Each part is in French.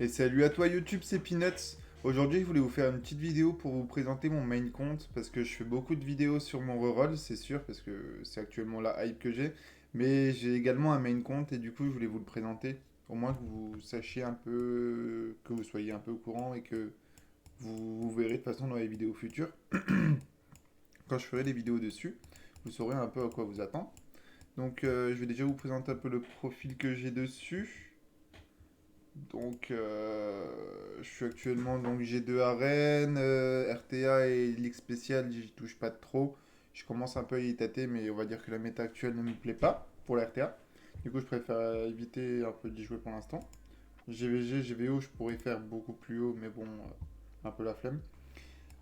Et salut à toi YouTube, c'est Peanuts. Aujourd'hui, je voulais vous faire une petite vidéo pour vous présenter mon main compte parce que je fais beaucoup de vidéos sur mon reroll, c'est sûr, parce que c'est actuellement la hype que j'ai. Mais j'ai également un main compte et du coup, je voulais vous le présenter. Au moins que vous sachiez un peu, que vous soyez un peu au courant et que vous verrez de toute façon dans les vidéos futures. Quand je ferai des vidéos dessus, vous saurez un peu à quoi vous attendre. Donc, je vais déjà vous présenter un peu le profil que j'ai dessus. Donc, je suis actuellement donc G2 Arène, RTA et Ligue spéciale, j'y touche pas trop. Je commence un peu à y tâter, mais on va dire que la méta actuelle ne me plaît pas pour la RTA. Du coup, je préfère éviter un peu d'y jouer pour l'instant. GVG, GVO, je pourrais faire beaucoup plus haut, mais bon, un peu la flemme.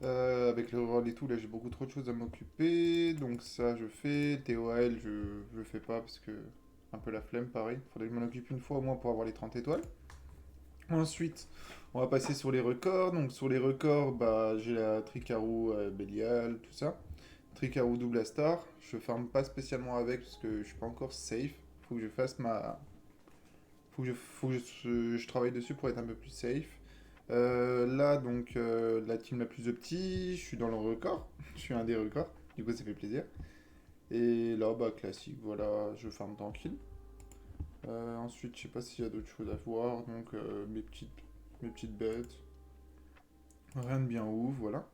Avec le rôle et tout, là j'ai beaucoup trop de choses à m'occuper, donc ça je fais. TOAL, je le fais pas parce que un peu la flemme, pareil. Faudrait que je m'en occupe une fois au moins pour avoir les 30 étoiles. Ensuite, on va passer sur les records. Donc sur les records, bah, j'ai la Tricarou Belial, tout ça. Tricarou double star. Je farme pas spécialement avec parce que je suis pas encore safe. Faut que je fasse ma... Faut que je travaille dessus pour être un peu plus safe. Là, donc, la team la plus opti, je suis dans le record. Je suis un des records. Du coup, ça fait plaisir. Et là, bah, classique, voilà, je farme tranquille. Ensuite, je sais pas s'il y a d'autres choses à voir. Donc, mes petites bêtes. Rien de bien ouf, voilà.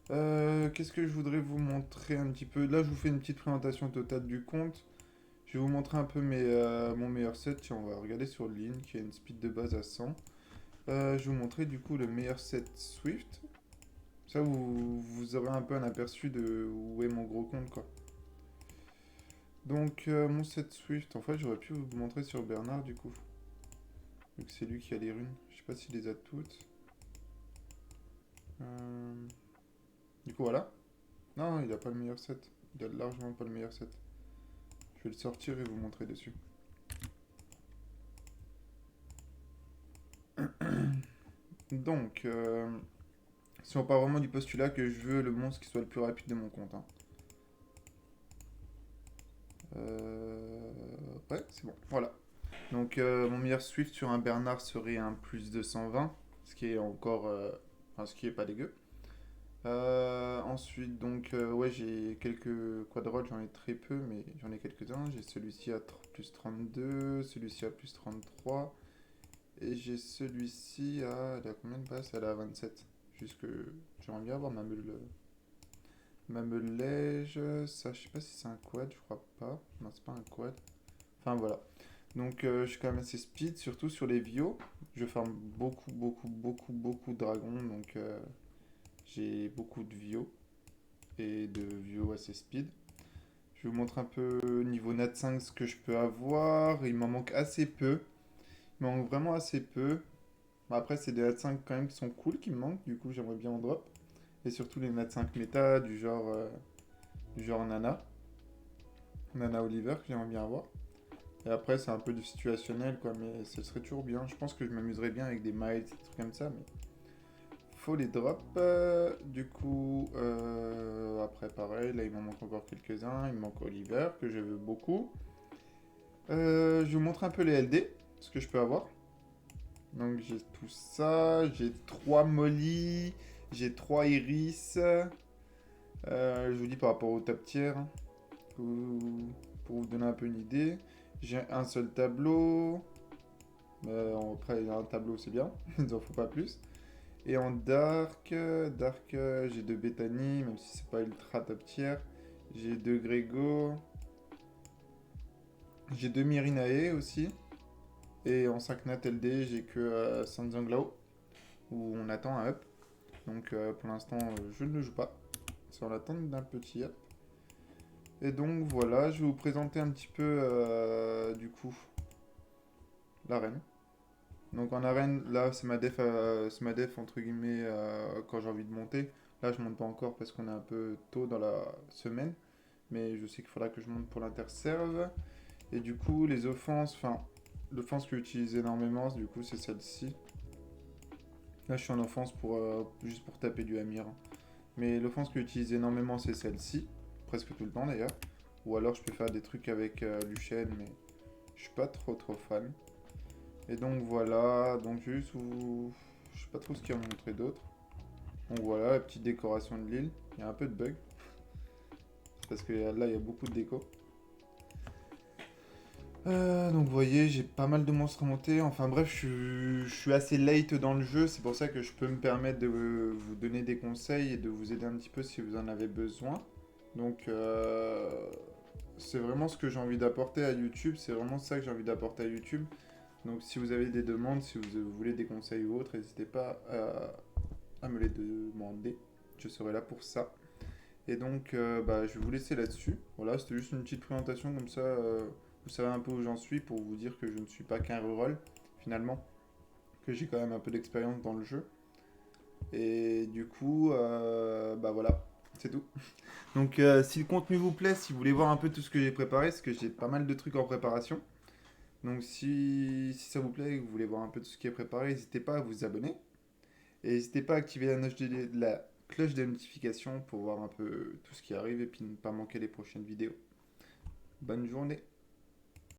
Qu'est-ce que je voudrais vous montrer un petit peu? Là, je vous fais une petite présentation totale du compte. Je vais vous montrer un peu mon meilleur set. Tiens, on va regarder sur ligne qui a une speed de base à 100. Je vais vous montrer du coup le meilleur set Swift. Ça, vous aurez un peu un aperçu de où est mon gros compte, quoi. Donc, mon set Swift, en fait, j'aurais pu vous montrer sur Bernard, du coup. Vu que c'est lui qui a les runes. Je sais pas s'il les a toutes. Euh, Du coup, voilà. Non, il a pas le meilleur set. Il a largement pas le meilleur set. Je vais le sortir et vous montrer dessus. Donc, si on part vraiment du postulat que je veux le monstre qui soit le plus rapide de mon compte, hein. Ouais, c'est bon. Voilà. Donc, mon meilleur Swift sur un Bernard serait un plus 220, ce qui est encore, enfin, ce qui est pas dégueu. Ensuite, donc, ouais, j'ai quelques quadrolls, j'en ai très peu, mais j'en ai quelques-uns. J'ai celui-ci à plus 32, celui-ci à plus 33, et j'ai celui-ci à, elle a combien de passes? Elle a 27. Juste que j'aimerais bien avoir ma meule lège. Ça, je sais pas si c'est un quad, je crois pas. Non, c'est pas un quad. Enfin, voilà. Donc je suis quand même assez speed, surtout sur les Vio. Je farm beaucoup, beaucoup, beaucoup, beaucoup de dragons, donc j'ai beaucoup de Vio et de Vio assez speed. Je vais vous montrer un peu niveau Nat 5 ce que je peux avoir. Il m'en manque assez peu. Il m'en manque vraiment assez peu. Bon, après, c'est des Nat 5 quand même qui sont cool qui me manquent, du coup j'aimerais bien en drop. Et surtout les Nat 5 méta du genre Nana. Nana Oliver que j'aimerais bien avoir. Et après, c'est un peu du situationnel, quoi, mais ce serait toujours bien. Je pense que je m'amuserais bien avec des miles, des trucs comme ça, mais faut les drop. Du coup, après, pareil, là, il m'en manque encore quelques-uns. Il me manque Oliver, que je veux beaucoup. Je vous montre un peu les LD, ce que je peux avoir. Donc, j'ai tout ça. J'ai 3 Molly, j'ai 3 Iris. Je vous dis par rapport au top tier, hein, pour vous donner un peu une idée. J'ai un seul tableau. Après, un tableau, c'est bien. Il n'en faut pas plus. Et en dark, j'ai deux Bethany, même si c'est pas ultra top tier. J'ai deux Grego. J'ai deux Mirinae aussi. Et en 5 nat LD, j'ai que Sanzanglao, où on attend un up. Donc pour l'instant, je ne le joue pas. C'est en l'attente d'un petit up. Et donc voilà, je vais vous présenter un petit peu du coup l'arène. Donc en arène, là c'est ma def entre guillemets quand j'ai envie de monter. Là je monte pas encore parce qu'on est un peu tôt dans la semaine, mais je sais qu'il faudra que je monte pour l'interserve. Et du coup les offenses, enfin l'offense que j'utilise énormément, du coup c'est celle-ci. Là je suis en offense pour juste pour taper du Amir, hein. Mais l'offense que j'utilise énormément c'est celle-ci, presque tout le temps d'ailleurs. Ou alors je peux faire des trucs avec Luchen, mais je suis pas trop fan. Et donc voilà, donc juste vous... Je sais pas trop ce qu'il y a à montrer d'autre. Donc voilà, la petite décoration de l'île. Il y a un peu de bug, parce que là il y a beaucoup de déco. Donc vous voyez, j'ai pas mal de monstres à monter. Enfin bref, je suis assez late dans le jeu. C'est pour ça que je peux me permettre de vous donner des conseils et de vous aider un petit peu si vous en avez besoin. Donc c'est vraiment ce que j'ai envie d'apporter à YouTube. C'est vraiment ça que j'ai envie d'apporter à YouTube. Donc si vous avez des demandes, si vous voulez des conseils ou autres, n'hésitez pas à me les demander. Je serai là pour ça. Et donc, bah, je vais vous laisser là-dessus. Voilà, c'était juste une petite présentation comme ça. Vous savez un peu où j'en suis pour vous dire que je ne suis pas qu'un reroll, finalement. Que j'ai quand même un peu d'expérience dans le jeu. Et du coup, bah voilà, c'est tout. Donc, si le contenu vous plaît, si vous voulez voir un peu tout ce que j'ai préparé, parce que j'ai pas mal de trucs en préparation. Donc, si ça vous plaît et que vous voulez voir un peu tout ce qui est préparé, n'hésitez pas à vous abonner. Et n'hésitez pas à activer la cloche de notification pour voir un peu tout ce qui arrive et puis ne pas manquer les prochaines vidéos. Bonne journée!